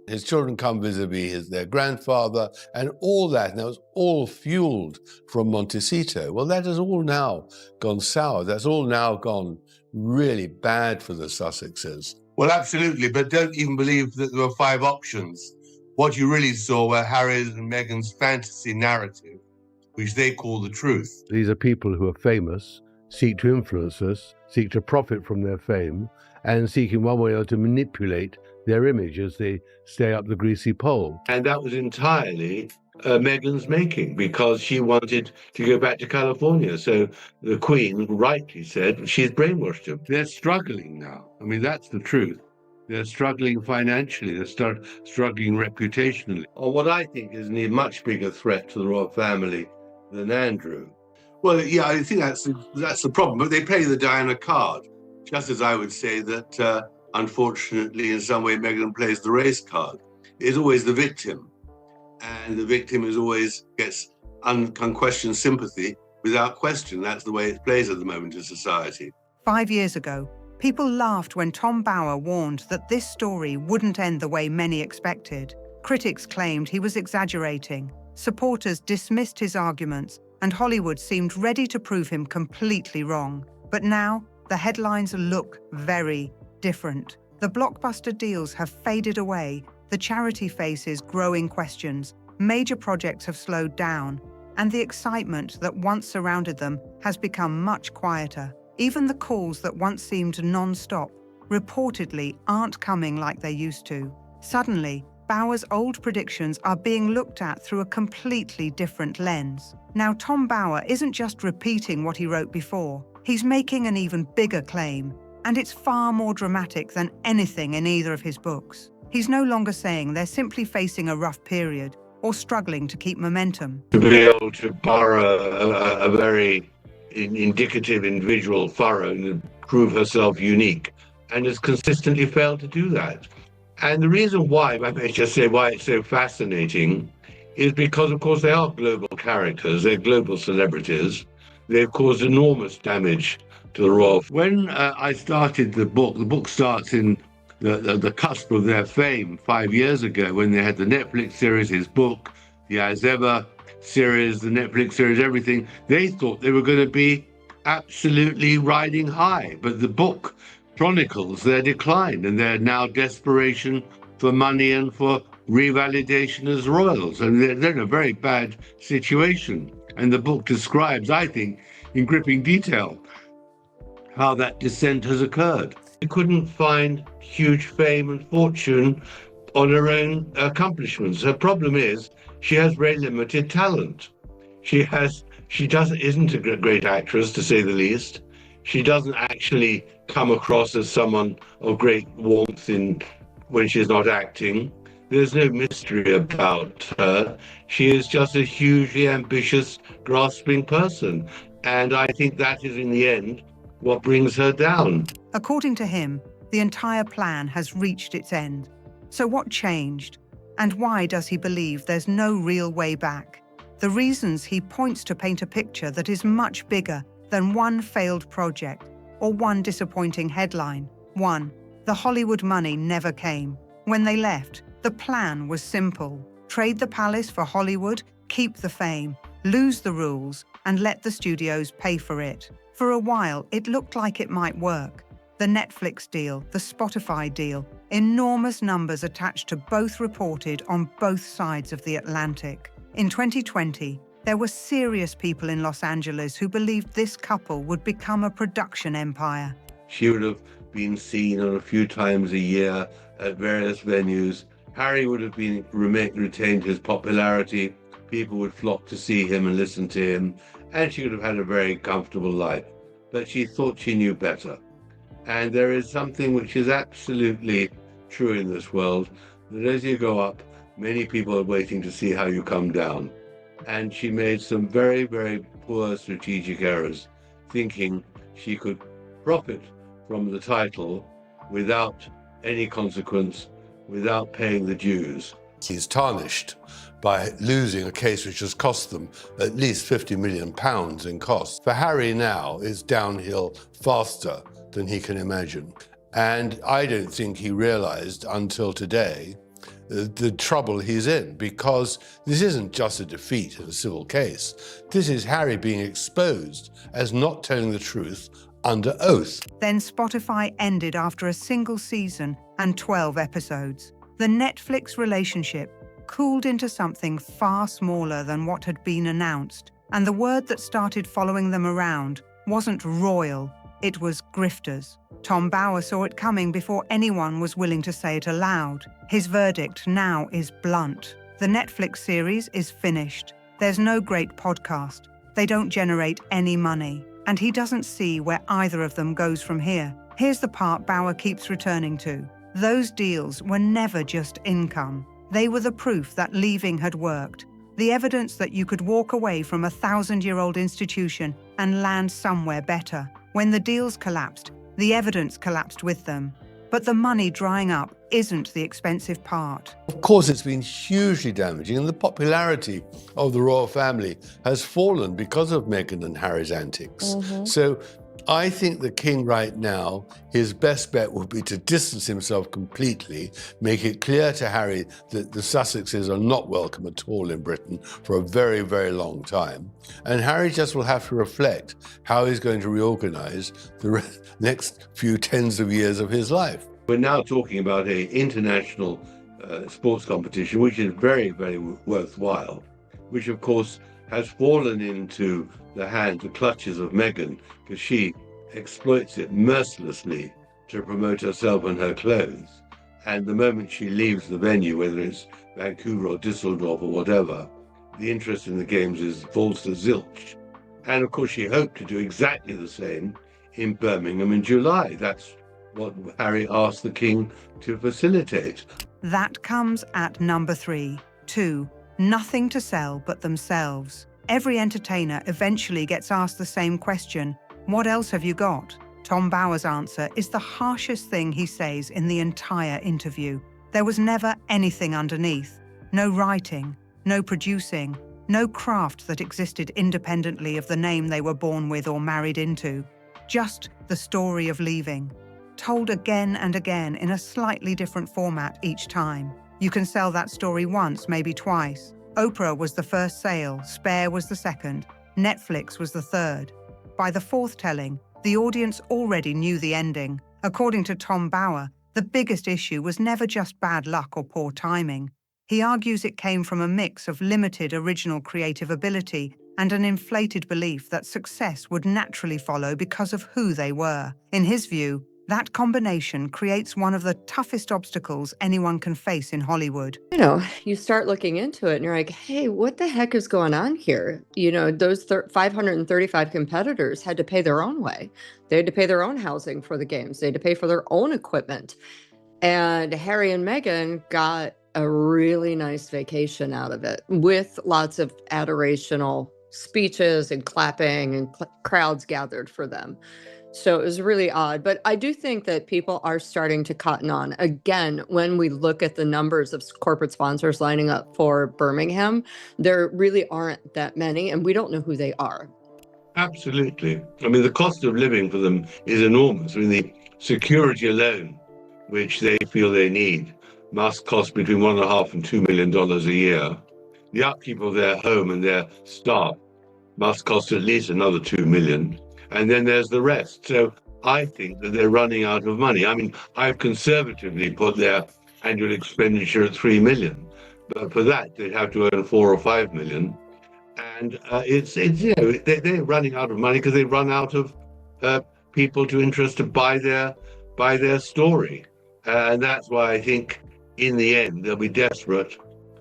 His children come vis-a-vis their grandfather and all that. And that was all fueled from Montecito. Well, that has all now gone sour. That's all now gone really bad for the Sussexes. Well, absolutely, but don't even believe that there were 5 options. What you really saw were Harry's and Meghan's fantasy narrative, which they call the truth. These are people who are famous, seek to influence us, seek to profit from their fame, and seek in one way or to manipulate their image as they stay up the greasy pole. And that was entirely Meghan's making, because she wanted to go back to California. So the Queen rightly said she's brainwashed him. They're struggling now. I mean, that's the truth. They're struggling financially. They're struggling reputationally. On what I think is a much bigger threat to the royal family than Andrew. Well, yeah, I think that's the problem. But they play the Diana card, just as I would say that, unfortunately, in some way, Meghan plays the race card. It's always the victim. And the victim is always gets unquestioned sympathy without question. That's the way it plays at the moment in society. 5 years ago, people laughed when Tom Bower warned that this story wouldn't end the way many expected. Critics claimed he was exaggerating. Supporters dismissed his arguments, and Hollywood seemed ready to prove him completely wrong. But now, the headlines look very different. The blockbuster deals have faded away, the charity faces growing questions, major projects have slowed down, and the excitement that once surrounded them has become much quieter. Even the calls that once seemed non-stop reportedly aren't coming like they used to. Suddenly, Bower's old predictions are being looked at through a completely different lens. Now, Tom Bower isn't just repeating what he wrote before, he's making an even bigger claim, and it's far more dramatic than anything in either of his books. He's no longer saying they're simply facing a rough period or struggling to keep momentum. To be able to borrow a very indicative individual furrow and prove herself unique, and has consistently failed to do that. And the reason why, I may just say why it's so fascinating, is because, of course, they are global characters, they're global celebrities. They've caused enormous damage to the royal. When I started the book starts in the cusp of their fame 5 years ago when they had the Netflix series, his book, the As Ever series, the Netflix series, everything. They thought they were going to be absolutely riding high, but the book chronicles their decline and their now desperation for money and for revalidation as royals. And they're in a very bad situation. And the book describes, I think, in gripping detail, how that descent has occurred. She couldn't find huge fame and fortune on her own accomplishments. Her problem is she has very limited talent. She isn't a great actress, to say the least. She doesn't actually come across as someone of great warmth when she's not acting. There's no mystery about her. She is just a hugely ambitious, grasping person. And I think that is, in the end, what brings her down. According to him, the entire plan has reached its end. So what changed? And why does he believe there's no real way back? The reasons he points to paint a picture that is much bigger than one failed project or one disappointing headline. 1. The Hollywood money never came. When they left, the plan was simple. Trade the palace for Hollywood, keep the fame, lose the rules, and let the studios pay for it. For a while, it looked like it might work. The Netflix deal, the Spotify deal, enormous numbers attached to both reported on both sides of the Atlantic. In 2020, there were serious people in Los Angeles who believed this couple would become a production empire. She would have been seen on a few times a year at various venues. Harry would have retained his popularity. People would flock to see him and listen to him, and she would have had a very comfortable life. But she thought she knew better. And there is something which is absolutely true in this world, that as you go up, many people are waiting to see how you come down. And she made some very, very poor strategic errors, thinking she could profit from the title without any consequence, without paying the dues. He's tarnished by losing a case which has cost them at least £50 million in costs. For Harry now, it's downhill faster than he can imagine. And I don't think he realized until today the trouble he's in, because this isn't just a defeat in a civil case. This is Harry being exposed as not telling the truth under oath. Then Spotify ended after a single season and 12 episodes. The Netflix relationship cooled into something far smaller than what had been announced, and the word that started following them around wasn't royal, it was grifters. Tom Bower saw it coming before anyone was willing to say it aloud. His verdict now is blunt. The Netflix series is finished. There's no great podcast. They don't generate any money. And he doesn't see where either of them goes from here. Here's the part Bower keeps returning to. Those deals were never just income. They were the proof that leaving had worked. The evidence that you could walk away from a 1,000-year-old institution and land somewhere better. When the deals collapsed, the evidence collapsed with them. But the money drying up isn't the expensive part. Of course, it's been hugely damaging, and the popularity of the royal family has fallen because of Meghan and Harry's antics. So I think the king right now, his best bet would be to distance himself completely, make it clear to Harry that the Sussexes are not welcome at all in Britain for a very, very long time. And Harry just will have to reflect how he's going to reorganize the next few tens of years of his life. We're now talking about an international sports competition, which is very, very worthwhile, which of course has fallen into the clutches of Meghan, because she exploits it mercilessly to promote herself and her clothes. And the moment she leaves the venue, whether it's Vancouver or Düsseldorf or whatever, the interest in the games falls to zilch. And of course, she hoped to do exactly the same in Birmingham in July. That's what Harry asked the king to facilitate. That comes at number 3. 2. Nothing to sell but themselves. Every entertainer eventually gets asked the same question. What else have you got? Tom Bower's answer is the harshest thing he says in the entire interview. There was never anything underneath. No writing, no producing, no craft that existed independently of the name they were born with or married into. Just the story of leaving, told again and again in a slightly different format each time. You can sell that story once, maybe twice. Oprah was the first sale, Spare was the second, Netflix was the third. By the fourth telling, the audience already knew the ending. According to Tom Bower, the biggest issue was never just bad luck or poor timing. He argues it came from a mix of limited original creative ability and an inflated belief that success would naturally follow because of who they were. In his view, that combination creates one of the toughest obstacles anyone can face in Hollywood. You know, you start looking into it and you're like, hey, what the heck is going on here? You know, those 535 competitors had to pay their own way. They had to pay their own housing for the games. They had to pay for their own equipment. And Harry and Meghan got a really nice vacation out of it with lots of adorational speeches and clapping and crowds gathered for them. So it was really odd. But I do think that people are starting to cotton on. Again, when we look at the numbers of corporate sponsors lining up for Birmingham, there really aren't that many, and we don't know who they are. Absolutely. I mean, the cost of living for them is enormous. I mean, the security alone, which they feel they need, must cost between $1.5 and $2 million a year. The upkeep of their home and their staff must cost at least another $2 million. And then there's the rest. So I think that they're running out of money. I mean, I've conservatively put their annual expenditure at $3 million. But for that, they'd have to earn $4 or $5 million. And it's you know, they're running out of money because they run out of people to interest to buy their story. And that's why I think in the end, they'll be desperate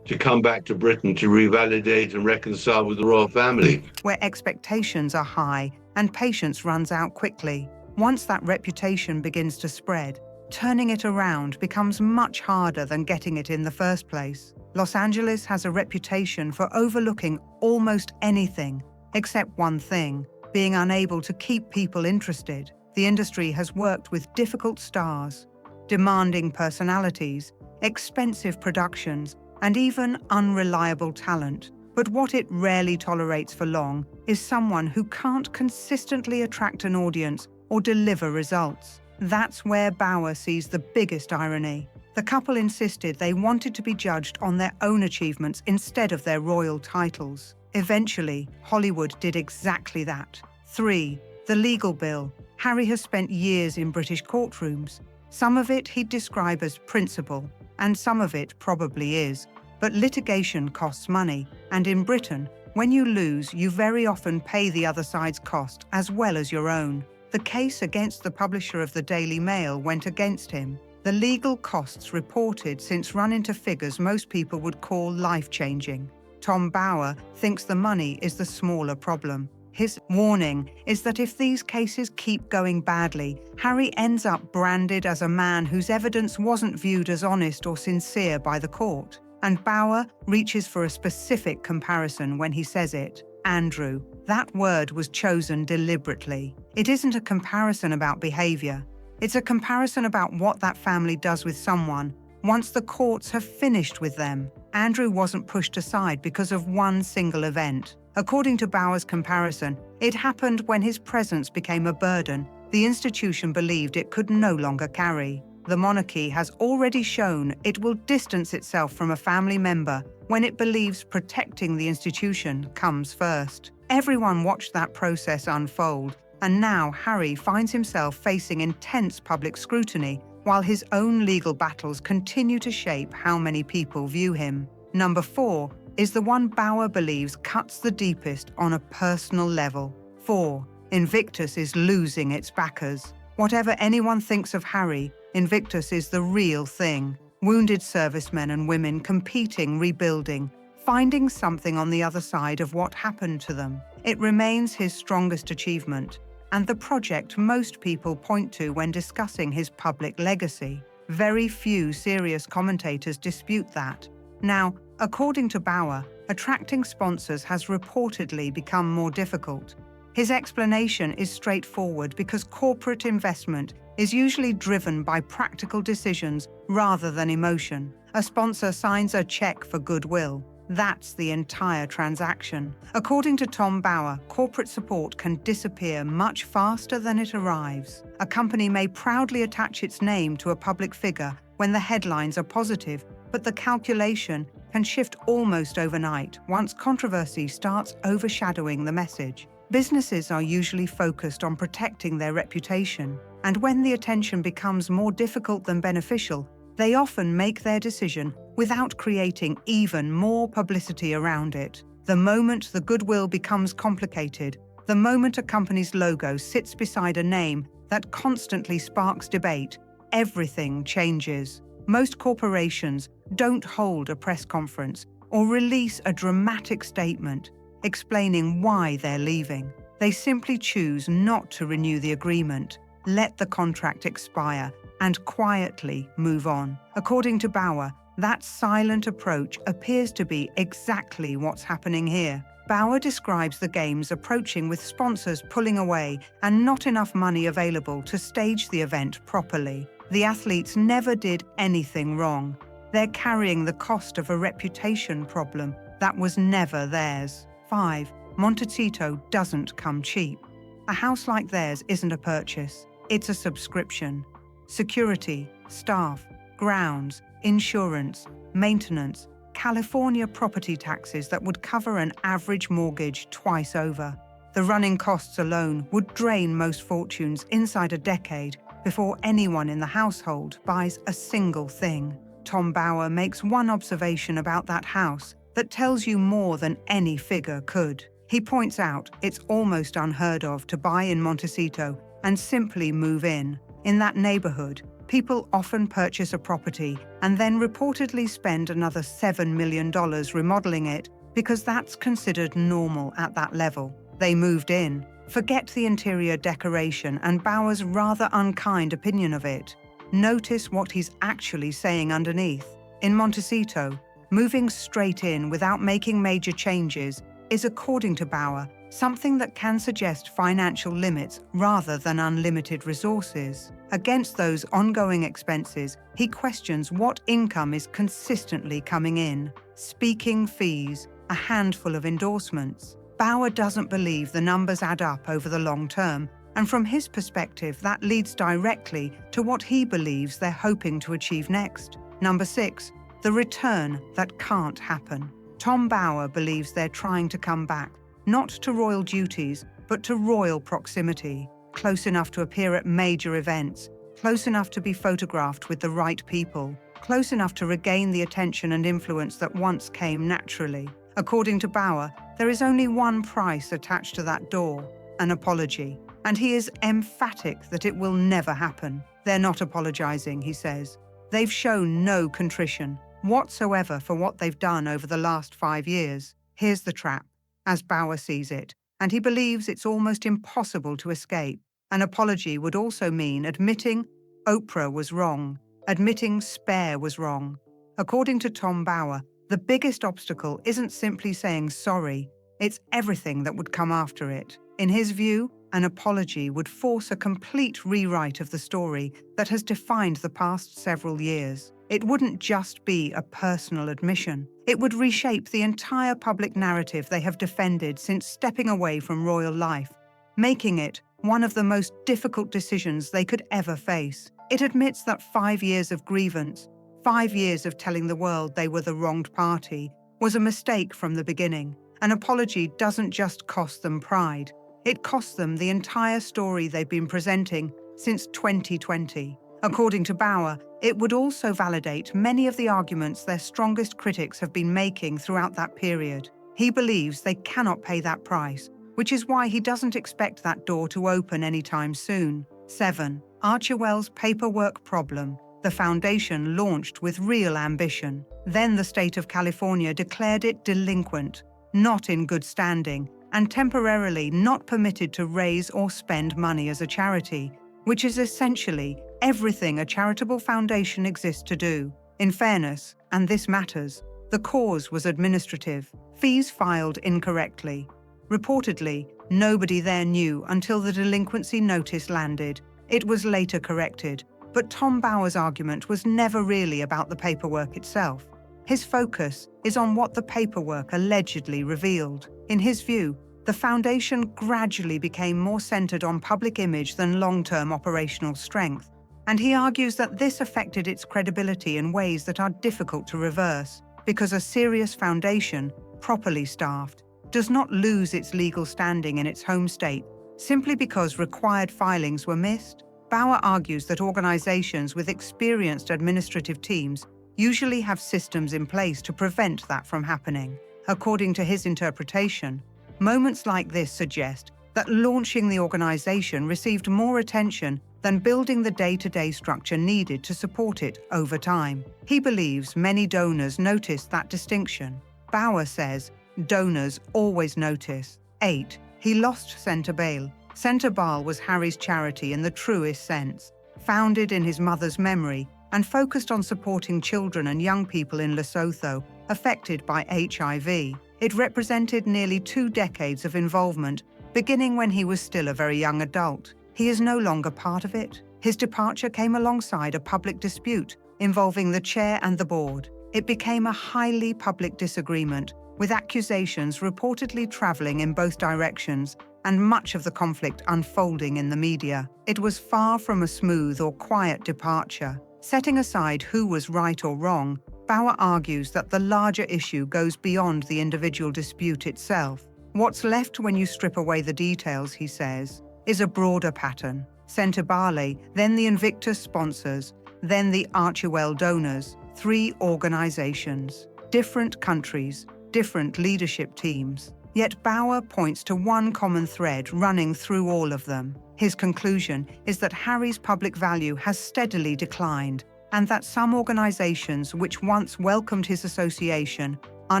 to come back to Britain to revalidate and reconcile with the royal family. Where expectations are high and patience runs out quickly. Once that reputation begins to spread, turning it around becomes much harder than getting it in the first place. Los Angeles has a reputation for overlooking almost anything, except one thing, being unable to keep people interested. The industry has worked with difficult stars, demanding personalities, expensive productions, and even unreliable talent. But what it rarely tolerates for long is someone who can't consistently attract an audience or deliver results. That's where Bower sees the biggest irony. The couple insisted they wanted to be judged on their own achievements instead of their royal titles. Eventually, Hollywood did exactly that. 3. The legal bill. Harry has spent years in British courtrooms. Some of it he'd describe as principle, and some of it probably is. But litigation costs money, and in Britain, when you lose, you very often pay the other side's cost as well as your own. The case against the publisher of the Daily Mail went against him. The legal costs reported since run into figures most people would call life-changing. Tom Bower thinks the money is the smaller problem. His warning is that if these cases keep going badly, Harry ends up branded as a man whose evidence wasn't viewed as honest or sincere by the court. And Bower reaches for a specific comparison when he says it. Andrew. That word was chosen deliberately. It isn't a comparison about behavior. It's a comparison about what that family does with someone once the courts have finished with them. Andrew wasn't pushed aside because of one single event. According to Bower's comparison, it happened when his presence became a burden the institution believed it could no longer carry. The monarchy has already shown it will distance itself from a family member when it believes protecting the institution comes first. Everyone watched that process unfold, and now Harry finds himself facing intense public scrutiny while his own legal battles continue to shape how many people view him. Number 4 is the one Bower believes cuts the deepest on a personal level. 4. Invictus is losing its backers. Whatever anyone thinks of Harry, Invictus is the real thing. Wounded servicemen and women competing, rebuilding, finding something on the other side of what happened to them. It remains his strongest achievement, and the project most people point to when discussing his public legacy. Very few serious commentators dispute that. Now, according to Bower, attracting sponsors has reportedly become more difficult. His explanation is straightforward because corporate investment is usually driven by practical decisions rather than emotion. A sponsor signs a check for goodwill. That's the entire transaction. According to Tom Bower, corporate support can disappear much faster than it arrives. A company may proudly attach its name to a public figure when the headlines are positive, but the calculation can shift almost overnight once controversy starts overshadowing the message. Businesses are usually focused on protecting their reputation, and when the attention becomes more difficult than beneficial, they often make their decision without creating even more publicity around it. The moment the goodwill becomes complicated, the moment a company's logo sits beside a name that constantly sparks debate, everything changes. Most corporations don't hold a press conference or release a dramatic statement explaining why they're leaving. They simply choose not to renew the agreement, let the contract expire, and quietly move on. According to Bower, that silent approach appears to be exactly what's happening here. Bower describes the games approaching with sponsors pulling away and not enough money available to stage the event properly. The athletes never did anything wrong. They're carrying the cost of a reputation problem that was never theirs. 5. Montecito doesn't come cheap. A house like theirs isn't a purchase, it's a subscription. Security, staff, grounds, insurance, maintenance, California property taxes that would cover an average mortgage twice over. The running costs alone would drain most fortunes inside a decade before anyone in the household buys a single thing. Tom Bower makes one observation about that house that tells you more than any figure could. He points out it's almost unheard of to buy in Montecito and simply move in. In that neighborhood, people often purchase a property and then reportedly spend another $7 million remodeling it because that's considered normal at that level. They moved in. Forget the interior decoration and Bower's rather unkind opinion of it. Notice what he's actually saying underneath. In Montecito, moving straight in without making major changes is, according to Bower, something that can suggest financial limits rather than unlimited resources. Against those ongoing expenses, he questions what income is consistently coming in. Speaking fees, a handful of endorsements. Bower doesn't believe the numbers add up over the long term, And from his perspective, that leads directly to what he believes they're hoping to achieve next. Number 6, the return that can't happen. Tom Bower believes they're trying to come back, not to royal duties, but to royal proximity, close enough to appear at major events, close enough to be photographed with the right people, close enough to regain the attention and influence that once came naturally. According to Bower, there is only one price attached to that door: an apology. And he is emphatic that it will never happen. They're not apologizing, he says. They've shown no contrition whatsoever for what they've done over the last 5 years. Here's the trap, as Bower sees it, and he believes it's almost impossible to escape. An apology would also mean admitting Oprah was wrong, admitting Spare was wrong. According to Tom Bower, the biggest obstacle isn't simply saying sorry, it's everything that would come after it. In his view, an apology would force a complete rewrite of the story that has defined the past several years. It wouldn't just be a personal admission. It would reshape the entire public narrative they have defended since stepping away from royal life, making it one of the most difficult decisions they could ever face. It admits that 5 years of grievance, 5 years of telling the world they were the wronged party, was a mistake from the beginning. An apology doesn't just cost them pride. It costs them the entire story they've been presenting since 2020. According to Bower, it would also validate many of the arguments their strongest critics have been making throughout that period. He believes they cannot pay that price, which is why he doesn't expect that door to open anytime soon. 7. Archewell's paperwork problem. The foundation launched with real ambition. Then the state of California declared it delinquent, not in good standing, and temporarily not permitted to raise or spend money as a charity, which is essentially everything a charitable foundation exists to do. In fairness, and this matters, the cause was administrative, fees filed incorrectly. Reportedly, nobody there knew until the delinquency notice landed. It was later corrected, but Tom Bower's argument was never really about the paperwork itself. His focus is on what the paperwork allegedly revealed. In his view, the foundation gradually became more centered on public image than long-term operational strength, and he argues that this affected its credibility in ways that are difficult to reverse, because a serious foundation, properly staffed, does not lose its legal standing in its home state simply because required filings were missed. Bower argues that organizations with experienced administrative teams usually have systems in place to prevent that from happening. According to his interpretation, moments like this suggest that launching the organization received more attention than building the day-to-day structure needed to support it over time. He believes many donors noticed that distinction. Bower says donors always notice. 8. He lost Centre Bail. Centre Bail was Harry's charity in the truest sense, founded in his mother's memory and focused on supporting children and young people in Lesotho affected by HIV. It represented nearly 2 decades of involvement, beginning when he was still a very young adult. He is no longer part of it. His departure came alongside a public dispute involving the chair and the board. It became a highly public disagreement, with accusations reportedly traveling in both directions and much of the conflict unfolding in the media. It was far from a smooth or quiet departure. Setting aside who was right or wrong, Bower argues that the larger issue goes beyond the individual dispute itself. What's left when you strip away the details, he says, is a broader pattern. Centre Bail, then the Invictus sponsors, then the Archewell donors, 3 organizations, different countries, different leadership teams. Yet Bower points to one common thread running through all of them. His conclusion is that Harry's public value has steadily declined, and that some organizations which once welcomed his association are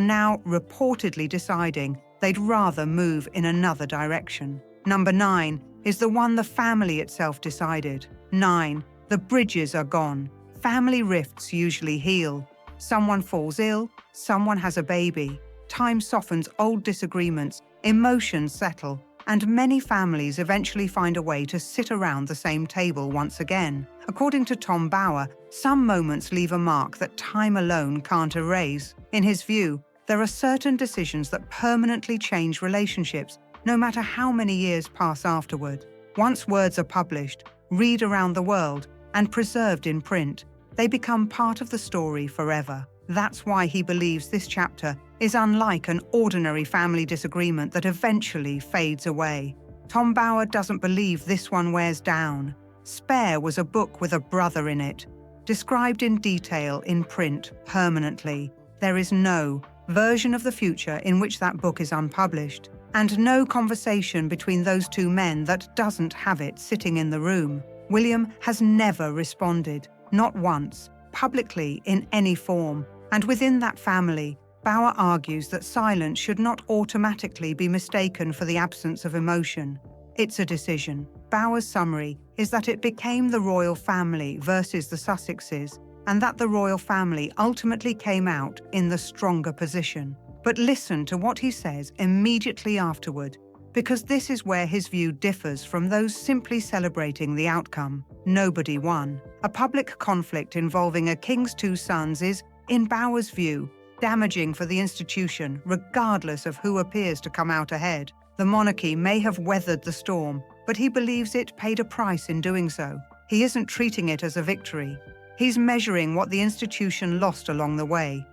now reportedly deciding they'd rather move in another direction. Number 9 is the one the family itself decided. 9. The bridges are gone. Family rifts usually heal. Someone falls ill, someone has a baby. Time softens old disagreements, emotions settle, and many families eventually find a way to sit around the same table once again. According to Tom Bower, some moments leave a mark that time alone can't erase. In his view, there are certain decisions that permanently change relationships, no matter how many years pass afterward. Once words are published, read around the world, and preserved in print, they become part of the story forever. That's why he believes this chapter is unlike an ordinary family disagreement that eventually fades away. Tom Bower doesn't believe this one wears down. Spare was a book with a brother in it, described in detail in print permanently. There is no version of the future in which that book is unpublished, and no conversation between those two men that doesn't have it sitting in the room. William has never responded, not once, publicly in any form, and within that family, Bower argues that silence should not automatically be mistaken for the absence of emotion. It's a decision. Bower's summary is that it became the royal family versus the Sussexes, and that the royal family ultimately came out in the stronger position. But listen to what he says immediately afterward, because this is where his view differs from those simply celebrating the outcome. Nobody won. A public conflict involving a king's two sons is, in Bower's view, damaging for the institution, regardless of who appears to come out ahead. The monarchy may have weathered the storm, but he believes it paid a price in doing so. He isn't treating it as a victory. He's measuring what the institution lost along the way.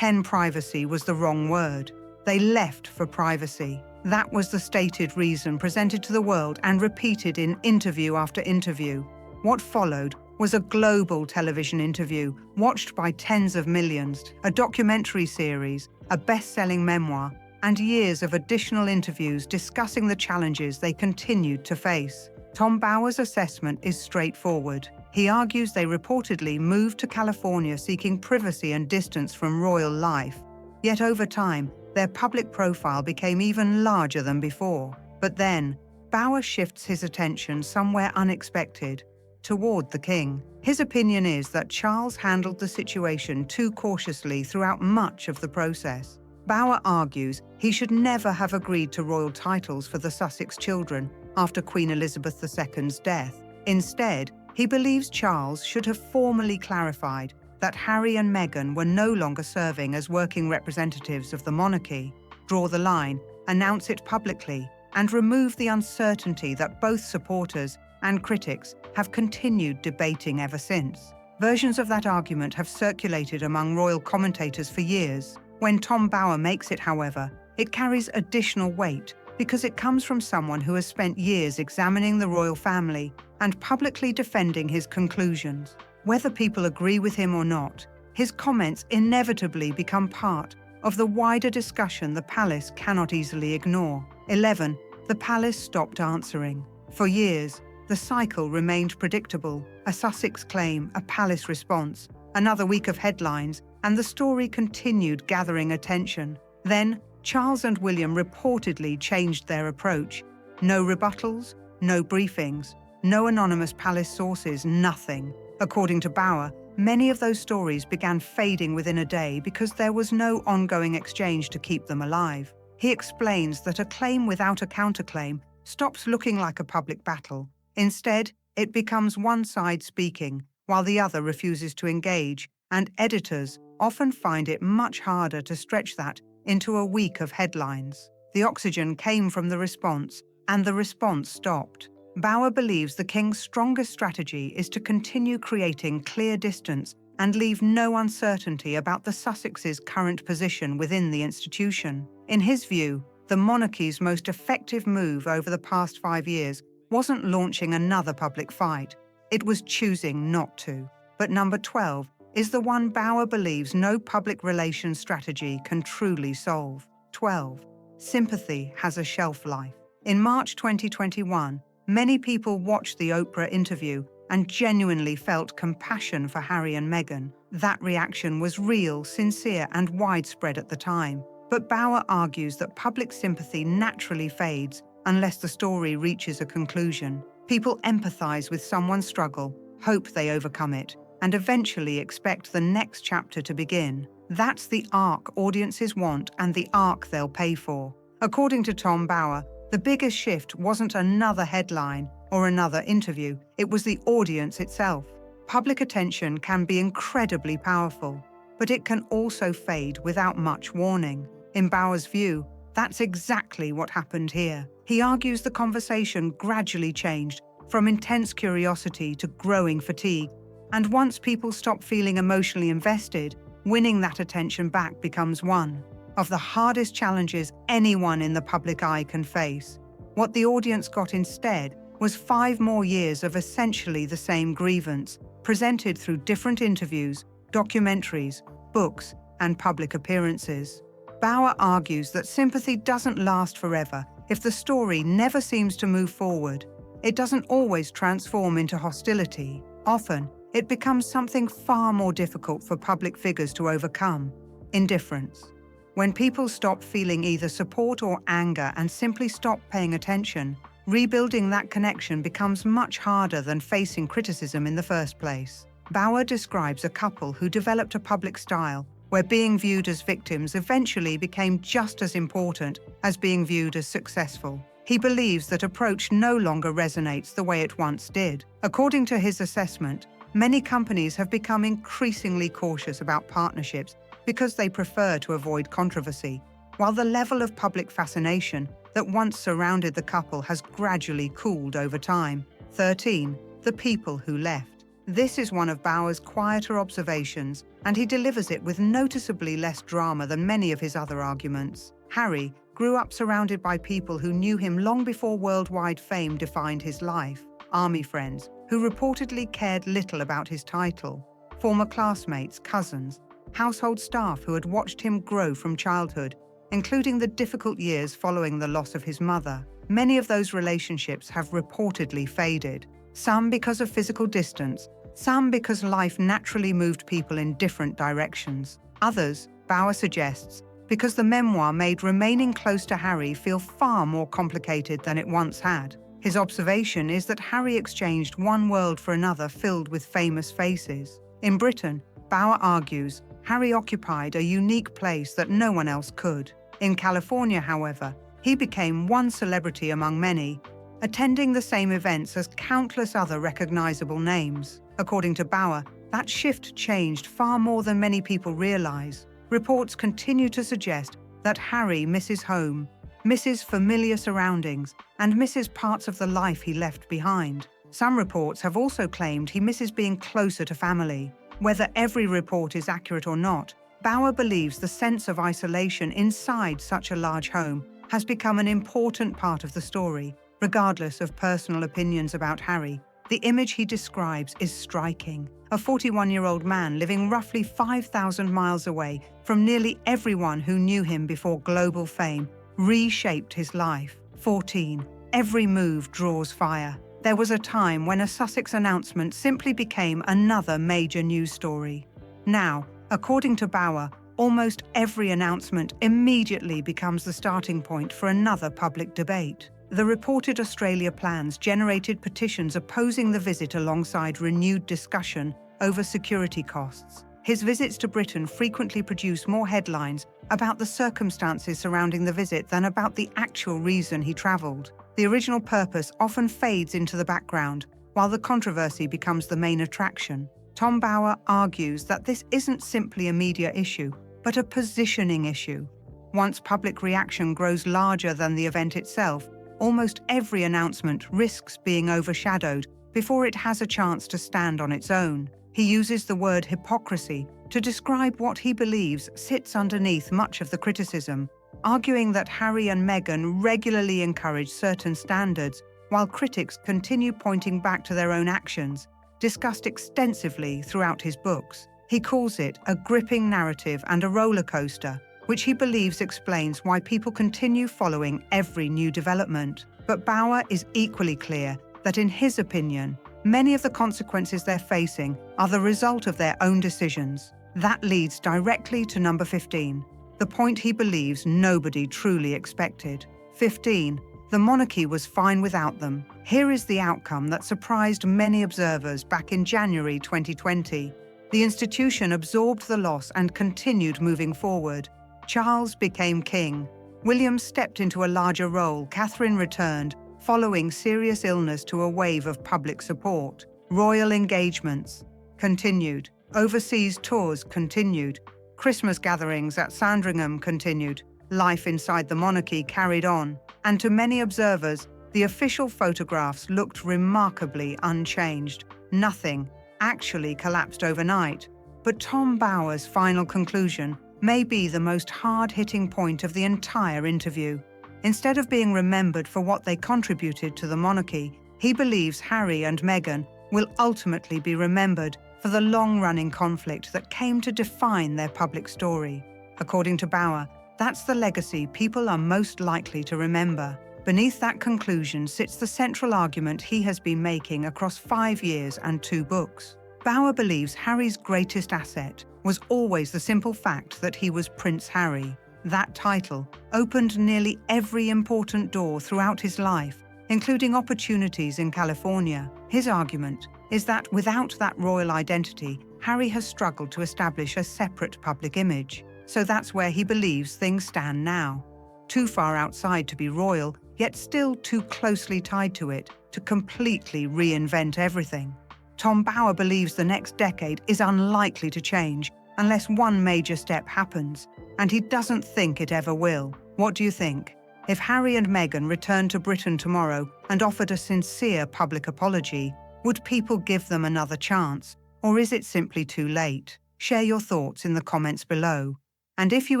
Privacy was the wrong word. They left for privacy. That was the stated reason presented to the world and repeated in interview after interview. What followed was a global television interview watched by tens of millions, a documentary series, a best-selling memoir, and years of additional interviews discussing the challenges they continued to face. Tom Bower's assessment is straightforward. He argues they reportedly moved to California seeking privacy and distance from royal life. Yet over time, their public profile became even larger than before. But then, Bower shifts his attention somewhere unexpected, toward the king. His opinion is that Charles handled the situation too cautiously throughout much of the process. Bower argues he should never have agreed to royal titles for the Sussex children after Queen Elizabeth II's death. Instead, he believes Charles should have formally clarified that Harry and Meghan were no longer serving as working representatives of the monarchy, draw the line, announce it publicly, and remove the uncertainty that both supporters and critics have continued debating ever since. Versions of that argument have circulated among royal commentators for years. When Tom Bower makes it, however, it carries additional weight because it comes from someone who has spent years examining the royal family and publicly defending his conclusions. Whether people agree with him or not, his comments inevitably become part of the wider discussion the palace cannot easily ignore. 11. The palace stopped answering. For years, the cycle remained predictable. A Sussex claim, a palace response, another week of headlines, and the story continued gathering attention. Then, Charles and William reportedly changed their approach. No rebuttals, no briefings, no anonymous palace sources, nothing. According to Bower, many of those stories began fading within a day because there was no ongoing exchange to keep them alive. He explains that a claim without a counterclaim stops looking like a public battle. Instead, it becomes one side speaking, while the other refuses to engage, and editors often find it much harder to stretch that into a week of headlines. The oxygen came from the response, and the response stopped. Bower believes the king's strongest strategy is to continue creating clear distance and leave no uncertainty about the Sussexes' current position within the institution. In his view, the monarchy's most effective move over the past 5 years wasn't launching another public fight, it was choosing not to. But number 12 is the one Bower believes no public relations strategy can truly solve. 12. Sympathy has a shelf life. In March 2021, many people watched the Oprah interview and genuinely felt compassion for Harry and Meghan. That reaction was real, sincere, and widespread at the time. But Bower argues that public sympathy naturally fades unless the story reaches a conclusion. People empathize with someone's struggle, hope they overcome it, and eventually expect the next chapter to begin. That's the arc audiences want and the arc they'll pay for. According to Tom Bower, the biggest shift wasn't another headline or another interview, it was the audience itself. Public attention can be incredibly powerful, but it can also fade without much warning. In Bower's view, That's exactly what happened here. He argues the conversation gradually changed from intense curiosity to growing fatigue, and once people stop feeling emotionally invested, winning that attention back becomes one of the hardest challenges anyone in the public eye can face. What the audience got instead was 5 more years of essentially the same grievance, presented through different interviews, documentaries, books, and public appearances. Bauer argues that sympathy doesn't last forever if the story never seems to move forward. It doesn't always transform into hostility. Often, it becomes something far more difficult for public figures to overcome: indifference. When people stop feeling either support or anger and simply stop paying attention, rebuilding that connection becomes much harder than facing criticism in the first place. Bauer describes a couple who developed a public style where being viewed as victims eventually became just as important as being viewed as successful. He believes that approach no longer resonates the way it once did. According to his assessment, many companies have become increasingly cautious about partnerships because they prefer to avoid controversy, while the level of public fascination that once surrounded the couple has gradually cooled over time. 13. The people who left. This is one of Bauer's quieter observations, and he delivers it with noticeably less drama than many of his other arguments. Harry grew up surrounded by people who knew him long before worldwide fame defined his life. Army friends who reportedly cared little about his title, former classmates, cousins, household staff who had watched him grow from childhood, including the difficult years following the loss of his mother. Many of those relationships have reportedly faded, some because of physical distance, some because life naturally moved people in different directions. Others, Bauer suggests, because the memoir made remaining close to Harry feel far more complicated than it once had. His observation is that Harry exchanged one world for another filled with famous faces. In Britain, Bauer argues, Harry occupied a unique place that no one else could. In California, however, he became one celebrity among many, attending the same events as countless other recognizable names. According to Bauer, that shift changed far more than many people realize. Reports continue to suggest that Harry misses home, misses familiar surroundings, and misses parts of the life he left behind. Some reports have also claimed he misses being closer to family. Whether every report is accurate or not, Bauer believes the sense of isolation inside such a large home has become an important part of the story. Regardless of personal opinions about Harry, the image he describes is striking. A 41-year-old man living roughly 5,000 miles away from nearly everyone who knew him before global fame reshaped his life. 14. Every move draws fire. There was a time when a Sussex announcement simply became another major news story. Now, according to Bauer, almost every announcement immediately becomes the starting point for another public debate. The reported Australia plans generated petitions opposing the visit alongside renewed discussion over security costs. His visits to Britain frequently produce more headlines about the circumstances surrounding the visit than about the actual reason he travelled. The original purpose often fades into the background, while the controversy becomes the main attraction. Tom Bauer argues that this isn't simply a media issue, but a positioning issue. Once public reaction grows larger than the event itself, almost every announcement risks being overshadowed before it has a chance to stand on its own. He uses the word hypocrisy to describe what he believes sits underneath much of the criticism, arguing that Harry and Meghan regularly encourage certain standards while critics continue pointing back to their own actions, discussed extensively throughout his books. He calls it a gripping narrative and a roller coaster, which he believes explains why people continue following every new development. But Bauer is equally clear that in his opinion, many of the consequences they're facing are the result of their own decisions. That leads directly to number 15, the point he believes nobody truly expected. 15. The monarchy was fine without them. Here is the outcome that surprised many observers back in January 2020. The institution absorbed the loss and continued moving forward. Charles became king. William stepped into a larger role. Catherine returned, following serious illness, to a wave of public support. Royal engagements continued. Overseas tours continued. Christmas gatherings at Sandringham continued. life inside the monarchy carried on, and to many observers, the official photographs looked remarkably unchanged. Nothing actually collapsed overnight. But Tom Bower's final conclusion may be the most hard-hitting point of the entire interview. Instead of being remembered for what they contributed to the monarchy, he believes Harry and Meghan will ultimately be remembered for the long-running conflict that came to define their public story. According to Bower, that's the legacy people are most likely to remember. Beneath that conclusion sits the central argument he has been making across 5 years and 2 books. Bower believes Harry's greatest asset was always the simple fact that he was Prince Harry. That title opened nearly every important door throughout his life, including opportunities in California. His argument is that without that royal identity, Harry has struggled to establish a separate public image. So that's where he believes things stand now. Too far outside to be royal, yet still too closely tied to it to completely reinvent everything. Tom Bower believes the next decade is unlikely to change unless one major step happens, and he doesn't think it ever will. What do you think? If Harry and Meghan returned to Britain tomorrow and offered a sincere public apology, would people give them another chance, or is it simply too late? Share your thoughts in the comments below. And if you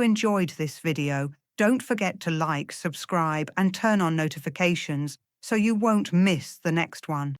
enjoyed this video, don't forget to like, subscribe, and turn on notifications so you won't miss the next one.